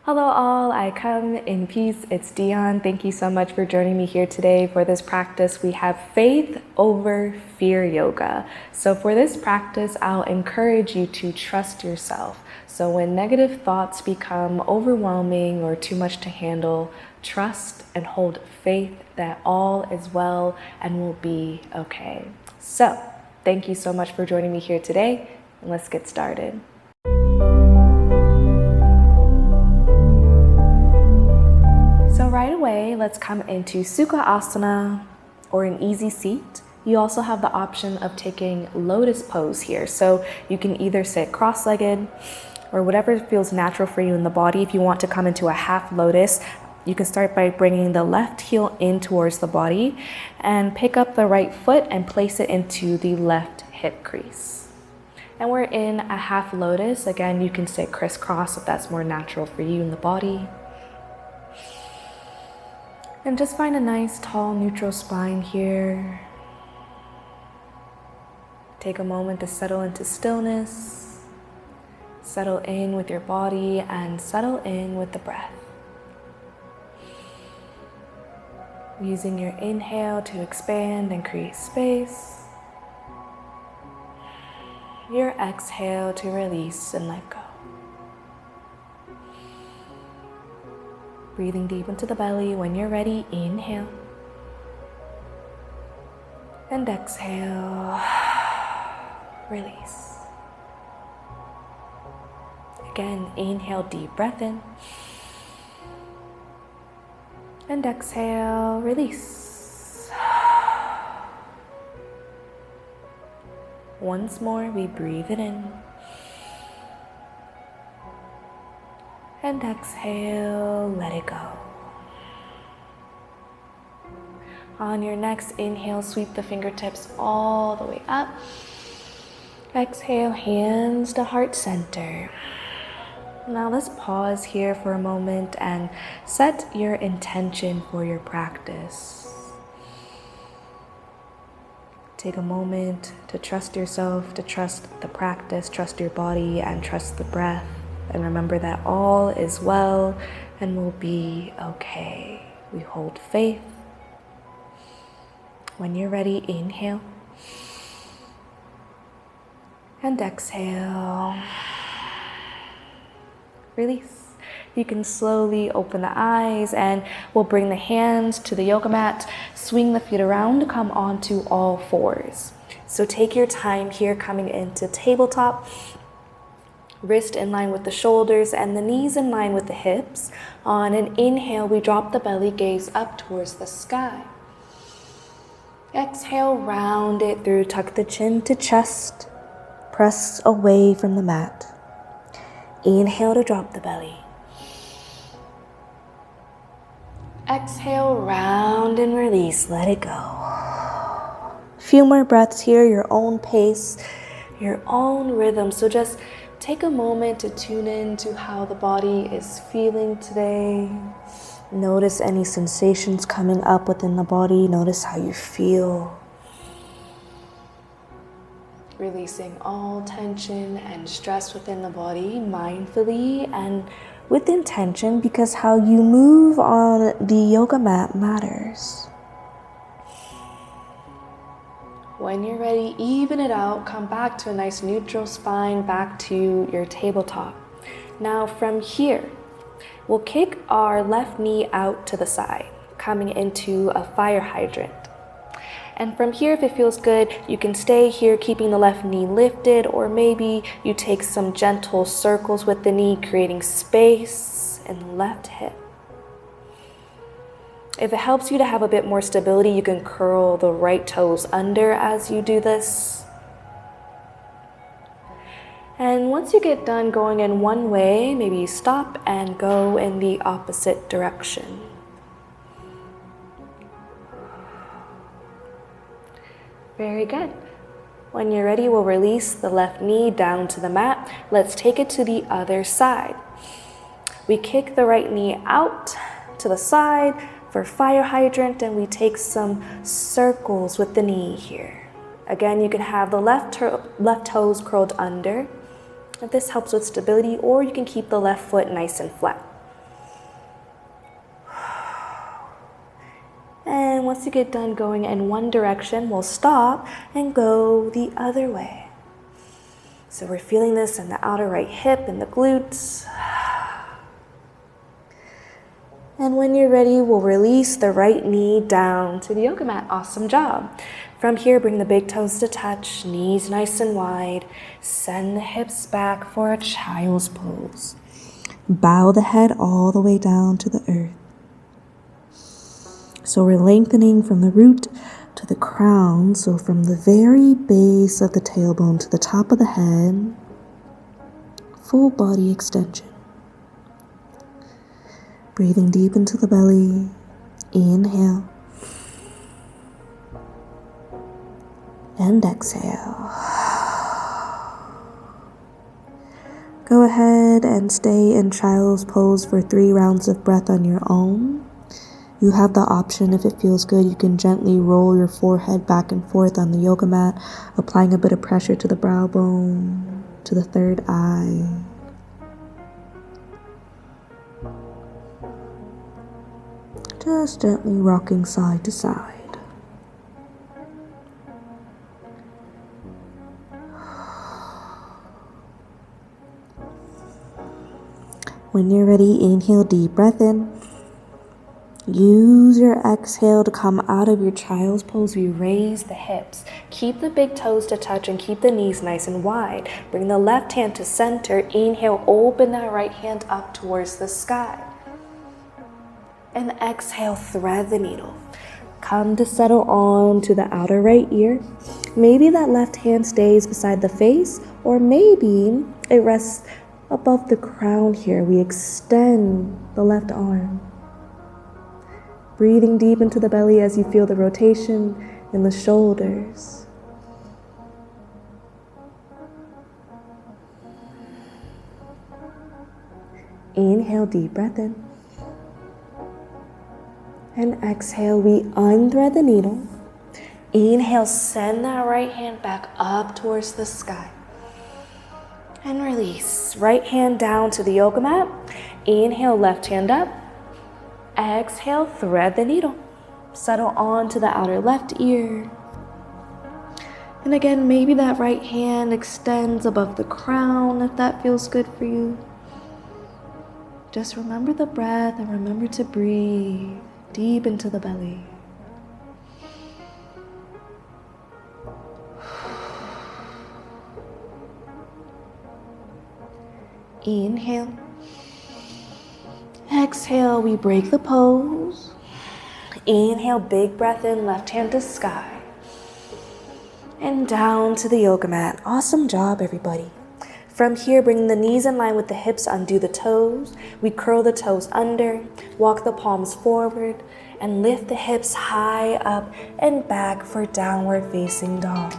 Hello all, I come in peace. It's Dionne. Thank you so much for joining me here today for this practice. We have faith over fear yoga. So for this practice, I'll encourage you to trust yourself. So when negative thoughts become overwhelming or too much to handle, trust and hold faith that all is well and will be okay. So thank you so much for joining me here today, and let's get started. So right away, let's come into Sukha Asana or an easy seat. You also have the option of taking lotus pose here. So you can either sit cross-legged or whatever feels natural for you in the body. If you want to come into a half lotus, you can start by bringing the left heel in towards the body and pick up the right foot and place it into the left hip crease. And we're in a half lotus. Again, you can sit crisscross if that's more natural for you in the body. And just find a nice, tall, neutral spine here. Take a moment to settle into stillness. Settle in with your body and settle in with the breath. Using your inhale to expand and create space. Your exhale to release and let go. Breathing deep into the belly. When you're ready, inhale. And exhale. Release. Again, inhale, deep breath in. And exhale, release. Once more, we breathe it in. And exhale, let it go. On your next inhale, sweep the fingertips all the way up. Exhale, hands to heart center. Now let's pause here for a moment and set your intention for your practice. Take a moment to trust yourself, to trust the practice, trust your body, and trust the breath. And remember that all is well and will be okay. We hold faith. When you're ready, inhale. And exhale. Release. You can slowly open the eyes and we'll bring the hands to the yoga mat. Swing the feet around, come onto all fours. So take your time here coming into tabletop. Wrist in line with the shoulders and the knees in line with the hips. On an inhale, we drop the belly, gaze up towards the sky. Exhale, round it through, tuck the chin to chest. Press away from the mat. Inhale to drop the belly. Exhale, round and release, let it go. A few more breaths here, your own pace, your own rhythm. So just take a moment to tune in to how the body is feeling today. Notice any sensations coming up within the body. Notice how you feel. Releasing all tension and stress within the body mindfully and with intention, because how you move on the yoga mat matters. When you're ready, even it out. Come back to a nice neutral spine, back to your tabletop. Now from here, we'll kick our left knee out to the side, coming into a fire hydrant. And from here, if it feels good, you can stay here keeping the left knee lifted, or maybe you take some gentle circles with the knee, creating space in the left hip. If it helps you to have a bit more stability, you can curl the right toes under as you do this. And once you get done going in one way, maybe stop and go in the opposite direction. Very good. When you're ready, we'll release the left knee down to the mat. Let's take it to the other side. We kick the right knee out to the side for fire hydrant, and we take some circles with the knee here. Again, you can have the left toes curled under. This helps with stability, or you can keep the left foot nice and flat. And once you get done going in one direction, we'll stop and go the other way. So we're feeling this in the outer right hip and the glutes. And when you're ready, we'll release the right knee down to the yoga mat. Awesome job. From here, bring the big toes to touch, knees nice and wide. Send the hips back for a child's pose. Bow the head all the way down to the earth. So we're lengthening from the root to the crown. So from the very base of the tailbone to the top of the head, full body extension. Breathing deep into the belly. Inhale. And exhale. Go ahead and stay in child's pose for 3 rounds of breath on your own. You have the option, if it feels good, you can gently roll your forehead back and forth on the yoga mat, applying a bit of pressure to the brow bone, to the third eye. Just gently rocking side to side. When you're ready, inhale, deep breath in. Use your exhale to come out of your child's pose. We raise the hips. Keep the big toes to touch and keep the knees nice and wide. Bring the left hand to center. Inhale, open that right hand up towards the sky. And exhale, thread the needle. Come to settle on to the outer right ear. Maybe that left hand stays beside the face, or maybe it rests above the crown here. We extend the left arm. Breathing deep into the belly as you feel the rotation in the shoulders. Inhale, deep breath in. And exhale, we unthread the needle. Inhale, send that right hand back up towards the sky. And release. Right hand down to the yoga mat. Inhale, left hand up. Exhale, thread the needle. Settle on to the outer left ear. And again, maybe that right hand extends above the crown if that feels good for you. Just remember the breath and remember to breathe deep into the belly. Inhale. Exhale, we break the pose. Inhale, big breath in, left hand to sky. And down to the yoga mat. Awesome job, everybody. From here, bring the knees in line with the hips, undo the toes. We curl the toes under, walk the palms forward, and lift the hips high up and back for downward facing dog.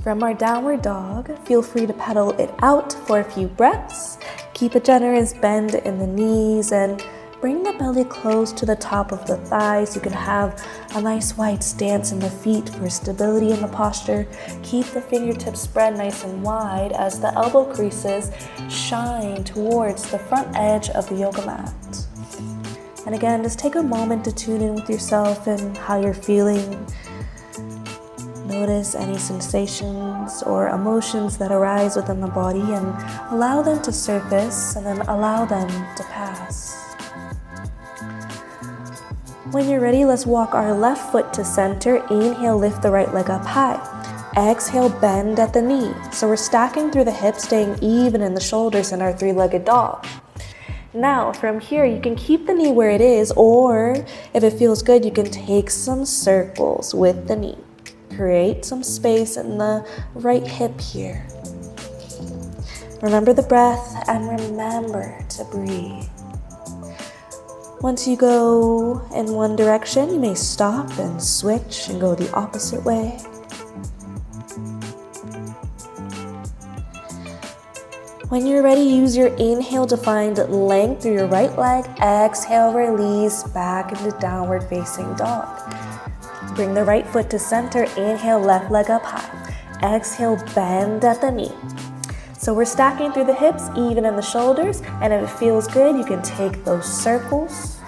From our downward dog, feel free to pedal it out for a few breaths. Keep a generous bend in the knees and bring the belly close to the top of the thighs. You can have a nice wide stance in the feet for stability in the posture. Keep the fingertips spread nice and wide as the elbow creases shine towards the front edge of the yoga mat. And again, just take a moment to tune in with yourself and how you're feeling. Notice any sensations or emotions that arise within the body and allow them to surface and then allow them to pass. When you're ready, let's walk our left foot to center. Inhale, lift the right leg up high. Exhale, bend at the knee. So we're stacking through the hips, staying even in the shoulders in our 3-legged dog. Now, from here, you can keep the knee where it is, or if it feels good, you can take some circles with the knee. Create some space in the right hip here. Remember the breath and remember to breathe. Once you go in one direction, you may stop and switch and go the opposite way. When you're ready, use your inhale to find length through your right leg. Exhale, release back into downward facing dog. Bring the right foot to center. Inhale, left leg up high. Exhale, bend at the knee. So we're stacking through the hips, even in the shoulders. And if it feels good, you can take those circles.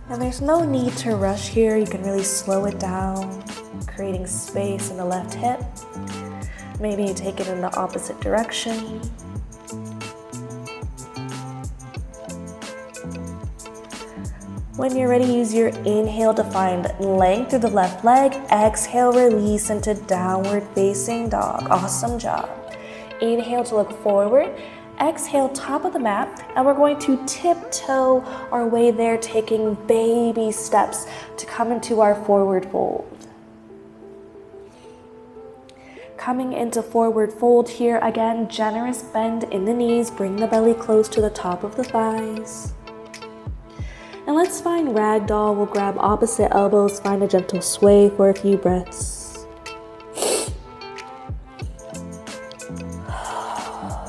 And there's no need to rush here. You can really slow it down, creating space in the left hip. Maybe you take it in the opposite direction. When you're ready, use your inhale to find length through the left leg. Exhale, release into downward facing dog. Awesome job. Inhale to look forward. Exhale, top of the mat. And we're going to tiptoe our way there, taking baby steps to come into our forward fold. Coming into forward fold here, again, generous bend in the knees. Bring the belly close to the top of the thighs. And let's find ragdoll. We'll grab opposite elbows, find a gentle sway for a few breaths.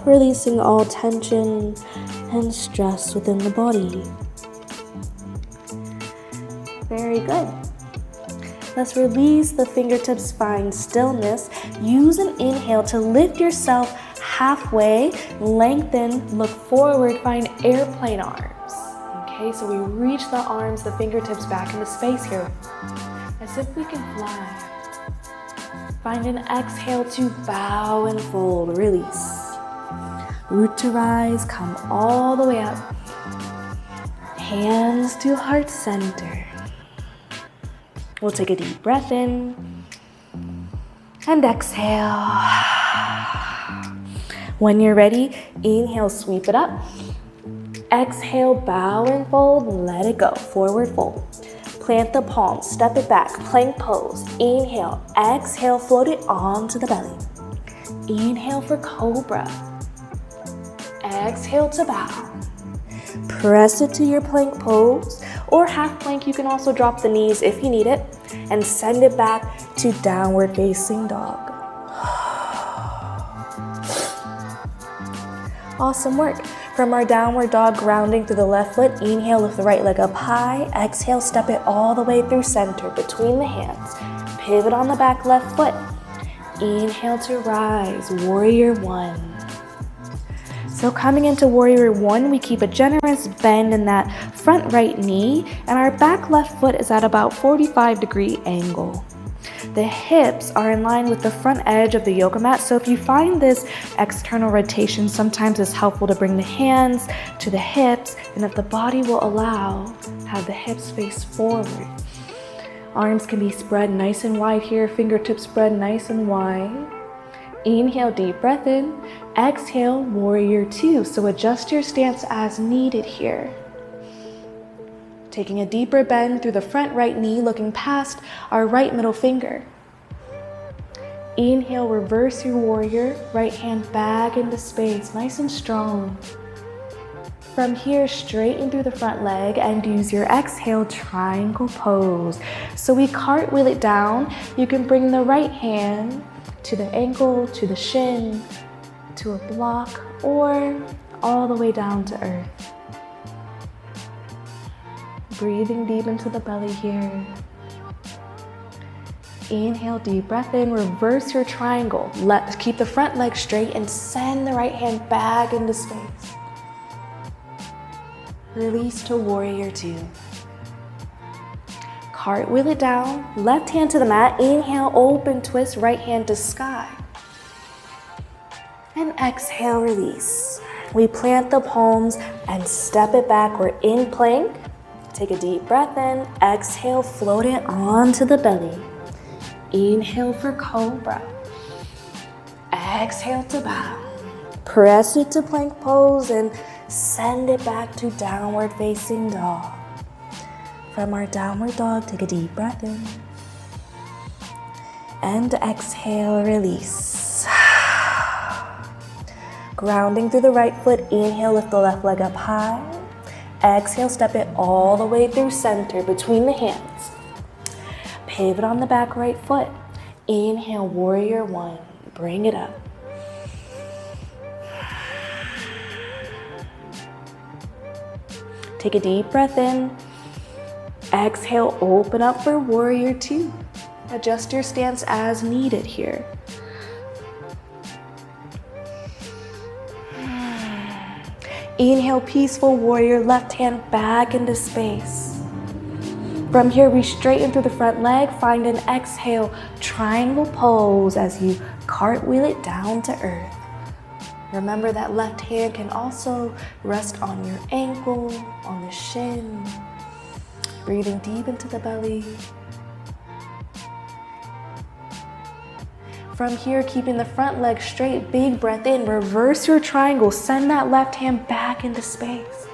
Releasing all tension and stress within the body. Very good. Let's release the fingertips, find stillness. Use an inhale to lift yourself halfway, lengthen, look forward, find airplane arms. Okay, so we reach the arms, the fingertips back into space here, as if we can fly. Find an exhale to bow and fold, release. Root to rise, come all the way up. Hands to heart center. We'll take a deep breath in and exhale. When you're ready, inhale, sweep it up. Exhale, bow and fold, let it go, forward fold. Plant the palms, step it back, plank pose. Inhale, exhale, float it onto the belly. Inhale for cobra. Exhale to bow. Press it to your plank pose, or half plank. You can also drop the knees if you need it, and send it back to downward facing dog. Awesome work. From our downward dog, grounding through the left foot, inhale, lift the right leg up high. Exhale, step it all the way through center between the hands. Pivot on the back left foot. Inhale to rise, warrior one. So coming into warrior one, we keep a generous bend in that front right knee, and our back left foot is at about 45-degree angle. The hips are in line with the front edge of the yoga mat, so if you find this external rotation, sometimes it's helpful to bring the hands to the hips, and if the body will allow, have the hips face forward. Arms can be spread nice and wide here, fingertips spread nice and wide. Inhale, deep breath in. Exhale, warrior two. So adjust your stance as needed here. Taking a deeper bend through the front right knee, looking past our right middle finger. Inhale, reverse your warrior. Right hand back into space, nice and strong. From here, straighten through the front leg and use your exhale, triangle pose. So we cartwheel it down. You can bring the right hand to the ankle, to the shin, to a block, or all the way down to earth. Breathing deep into the belly here. Inhale, deep breath in, reverse your triangle. Keep the front leg straight and send the right hand back into space. Release to warrior two. Cartwheel it down, left hand to the mat. Inhale, open twist, right hand to sky. And exhale, release. We plant the palms and step it back. We're in plank. Take a deep breath in. Exhale, float it onto the belly. Inhale for cobra. Exhale to bow. Press it to plank pose and send it back to downward facing dog. From our downward dog, take a deep breath in. And exhale, release. Grounding through the right foot, inhale, lift the left leg up high. Exhale, step it all the way through center between the hands. Pivot on the back right foot. Inhale, warrior one. Bring it up. Take a deep breath in. Exhale, open up for warrior two. Adjust your stance as needed here. Inhale, peaceful warrior, left hand back into space. From here, we straighten through the front leg, find an exhale, triangle pose as you cartwheel it down to earth. Remember that left hand can also rest on your ankle, on the shin. Breathing deep into the belly. From here, keeping the front leg straight, big breath in, reverse your triangle, send that left hand back into space.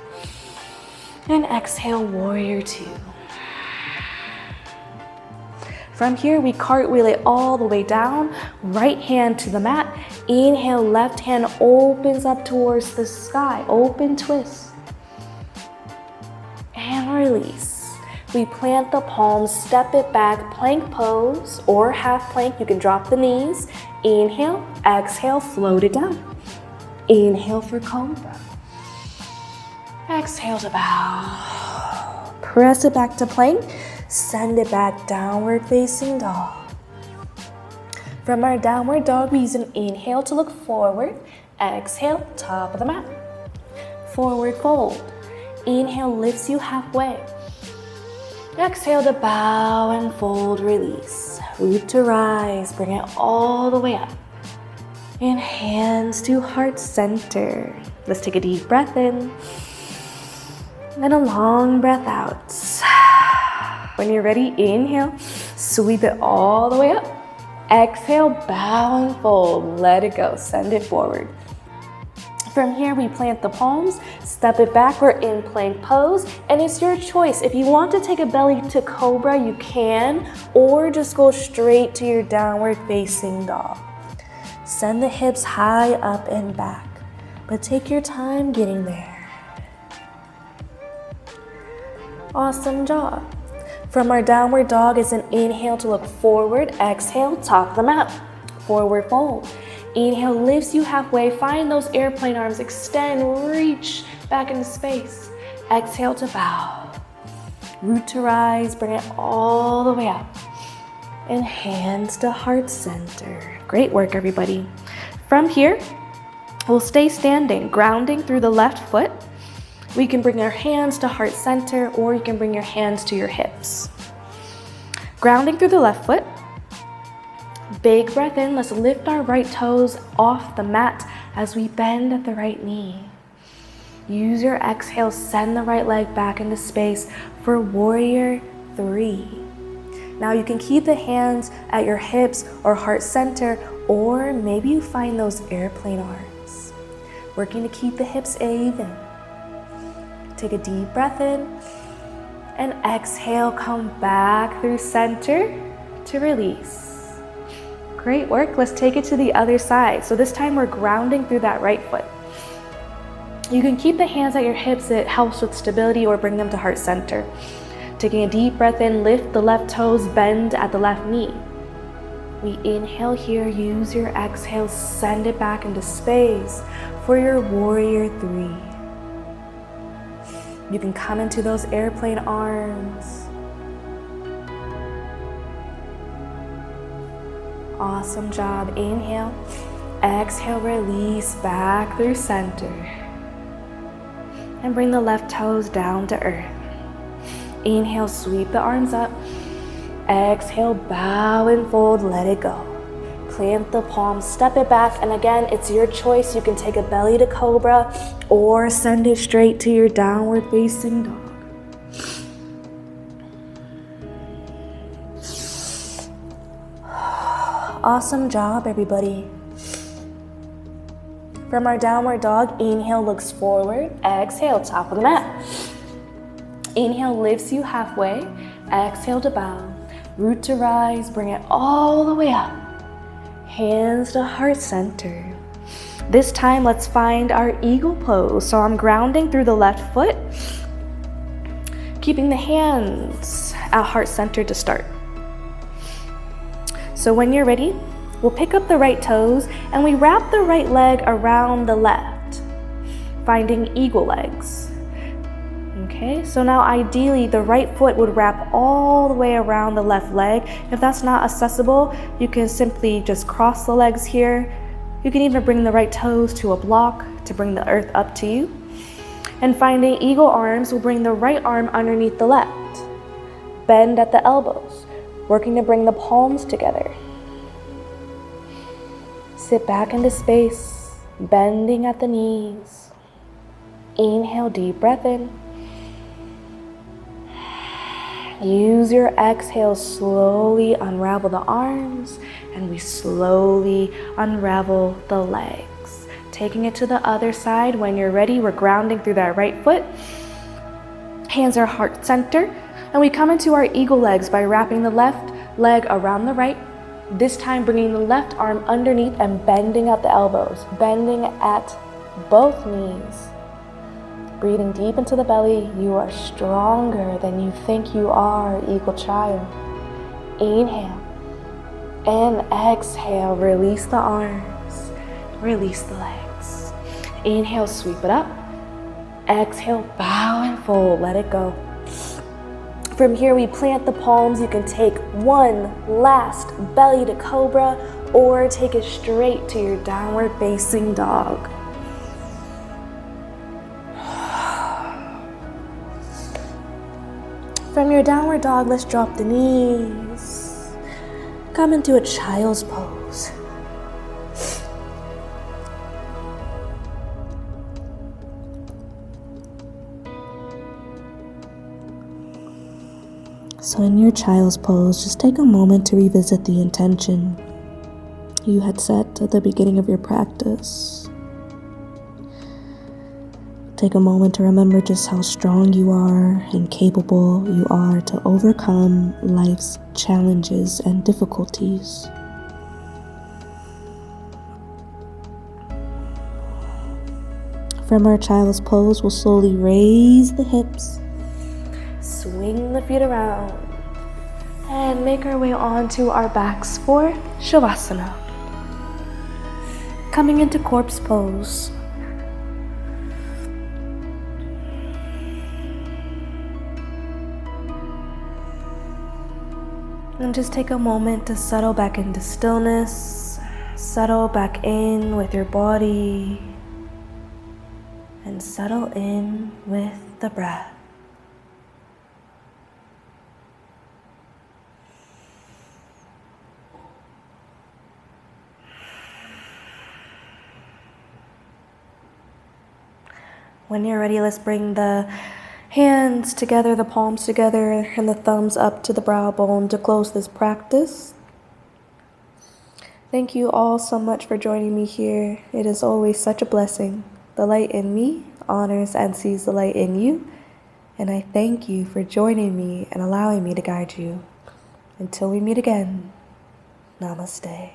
And exhale, warrior two. From here, we cartwheel it all the way down, right hand to the mat. Inhale, left hand opens up towards the sky, open twist. And release. We plant the palms, step it back, plank pose or half plank. You can drop the knees. Inhale, exhale, float it down. Inhale for cobra. Exhale to bow. Press it back to plank. Send it back, downward facing dog. From our downward dog, we use an inhale to look forward. Exhale, top of the mat. Forward fold. Inhale lifts you halfway. Exhale to bow and fold, release. Root to rise, bring it all the way up. And hands to heart center. Let's take a deep breath in. And a long breath out. When you're ready, inhale, sweep it all the way up. Exhale, bow and fold, let it go, send it forward. From here, we plant the palms, step it back, we're in plank pose, and it's your choice. If you want to take a belly to cobra, you can, or just go straight to your downward facing dog. Send the hips high up and back, but take your time getting there. Awesome job. From our downward dog is an inhale to look forward, exhale, top of the mat, forward fold. Inhale lifts you halfway, find those airplane arms, extend, reach back into space. Exhale to bow. Root to rise, bring it all the way up. And hands to heart center. Great work, everybody. From here, we'll stay standing, grounding through the left foot. We can bring our hands to heart center, or you can bring your hands to your hips. Grounding through the left foot. Big breath in. Let's lift our right toes off the mat as we bend at the right knee. Use your exhale, send the right leg back into space for warrior three. Now you can keep the hands at your hips or heart center, or maybe you find those airplane arms. Working to keep the hips even. Take a deep breath in and exhale, come back through center to release. Great work. Let's take it to the other side. So this time we're grounding through that right foot. You can keep the hands at your hips. It helps with stability, or bring them to heart center. Taking a deep breath in, lift the left toes, bend at the left knee. We inhale here, use your exhale, send it back into space for your warrior three. You can come into those airplane arms. Awesome job. Inhale, exhale, release back through center. And bring the left toes down to earth. Inhale, sweep the arms up. Exhale, bow and fold, let it go. Plant the palms, step it back, and again, it's your choice. You can take a belly to cobra or send it straight to your downward facing dog. Awesome job, everybody. From our downward dog, inhale looks forward, exhale, top of the mat. Inhale lifts you halfway, exhale to bow. Root to rise, bring it all the way up. Hands to heart center. This time, let's find our eagle pose. So I'm grounding through the left foot, keeping the hands at heart center to start. So when you're ready, we'll pick up the right toes and we wrap the right leg around the left, finding eagle legs. Okay, so now ideally the right foot would wrap all the way around the left leg. If that's not accessible, you can simply just cross the legs here. You can even bring the right toes to a block to bring the earth up to you. And finding eagle arms, we'll bring the right arm underneath the left. Bend at the elbows, working to bring the palms together. Sit back into space, bending at the knees. Inhale, deep breath in. Use your exhale, slowly unravel the arms, and we slowly unravel the legs. Taking it to the other side. When you're ready, we're grounding through that right foot. Hands are heart center, and we come into our eagle legs by wrapping the left leg around the right. This time bringing the left arm underneath and bending at the elbows, bending at both knees. Breathing deep into the belly. You are stronger than you think you are, eagle child. Inhale and exhale. Release the arms, release the legs. Inhale, sweep it up. Exhale, bow and fold, let it go. From here, we plant the palms. You can take one last belly to cobra or take it straight to your downward facing dog. From your downward dog, let's drop the knees. Come into a child's pose. So in your child's pose, just take a moment to revisit the intention you had set at the beginning of your practice. Take a moment to remember just how strong you are and capable you are to overcome life's challenges and difficulties. From our child's pose, we'll slowly raise the hips, swing the feet around, and make our way onto our backs for Shavasana. Coming into corpse pose. And just take a moment to settle back into stillness, settle back in with your body, and settle in with the breath. When you're ready, let's bring the hands together, the palms together, and the thumbs up to the brow bone to close this practice. Thank you all so much for joining me here. It is always such a blessing. The light in me honors and sees the light in you, and I thank you for joining me and allowing me to guide you. Until we meet again, namaste.